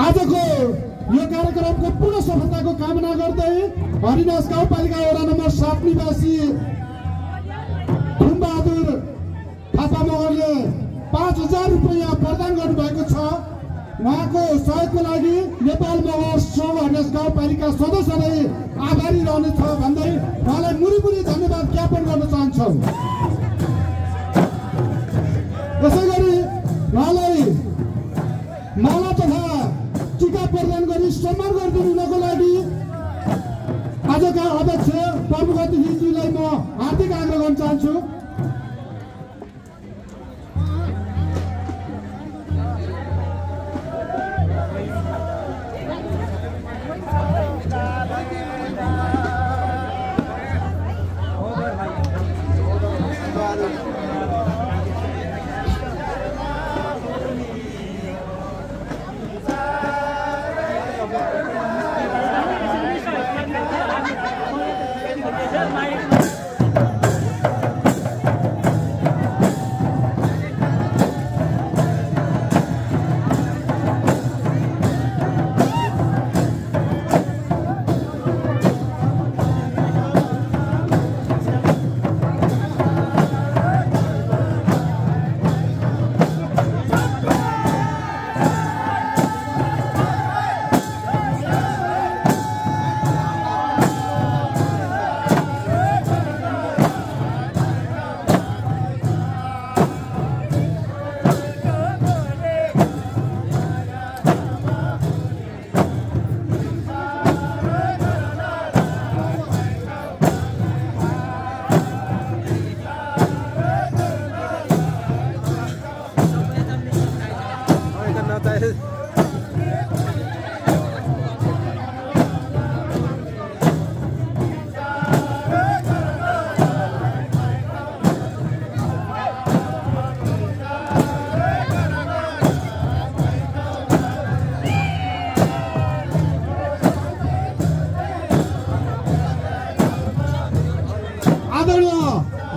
आजको यो कार्यक्रमको पूर्ण सफलताको कामना गर्दै हरिदास गाउँपालिका वडा नम्बर 7 निवासी खुमबहादुर थापा मगरले 5000 रुपैयाँ प्रदान गर्नुभएको छ। उहाँको सहयोगको लागि नेपाल मगर सङ्घ हरिदास गाउँपालिका सदस्यले आभारी रहनेछ भन्दै उहाँलाई मुरी धन्यवाद ज्ञापन गर्न चाहन्छौँ। यसै गरी उहाँलाई माला तथा टीका प्रदान गरी सम्मान गरिदिनुको लागि आजका अध्यक्ष प्रमुख अतिथिज्यूलाई म हार्दिक आग्रह गर्न चाहन्छु।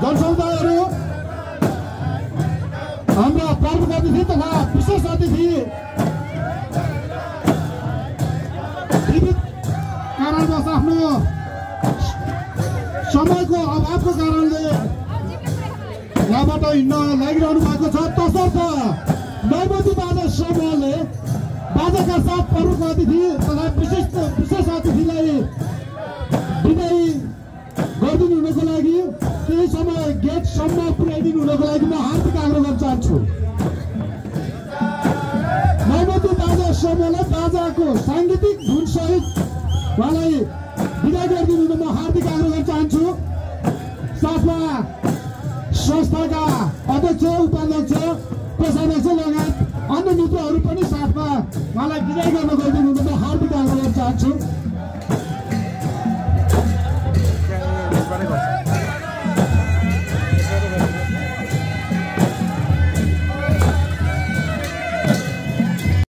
जनसमुदायहरू हाम्रा प्रमुख अतिथि तथा विशेष अतिथि विविध कारणवश आफ्नो समयको अभावको कारणले यहाँबाट हिँड्न लागिरहनु भएको छ। तसर्थ नैबती बाजा समूहले बाजाका साथ प्रमुख अतिथि तथा विशेष अतिथिलाई विदाई गरिदिनु हुनको लागि केही समय गेटसम्म पुर्याइदिनु हुनको लागि म हार्दिक आग्रह गर्न चाहन्छु। नैबती बाजा समूहलाई बाजाको साङ्गीतिक धुनसहित उहाँलाई विदाई गरिदिनु हुन म हार्दिक आग्रह गर्न चाहन्छु। साथमा संस्थाका अध्यक्ष उपाध्यक्ष कोषाध्यक्ष लगायत अन्य मित्रहरू पनि साथमा उहाँलाई विदाई गर्न गरिदिनु हुन म हार्दिक आग्रह गर्न चाहन्छु।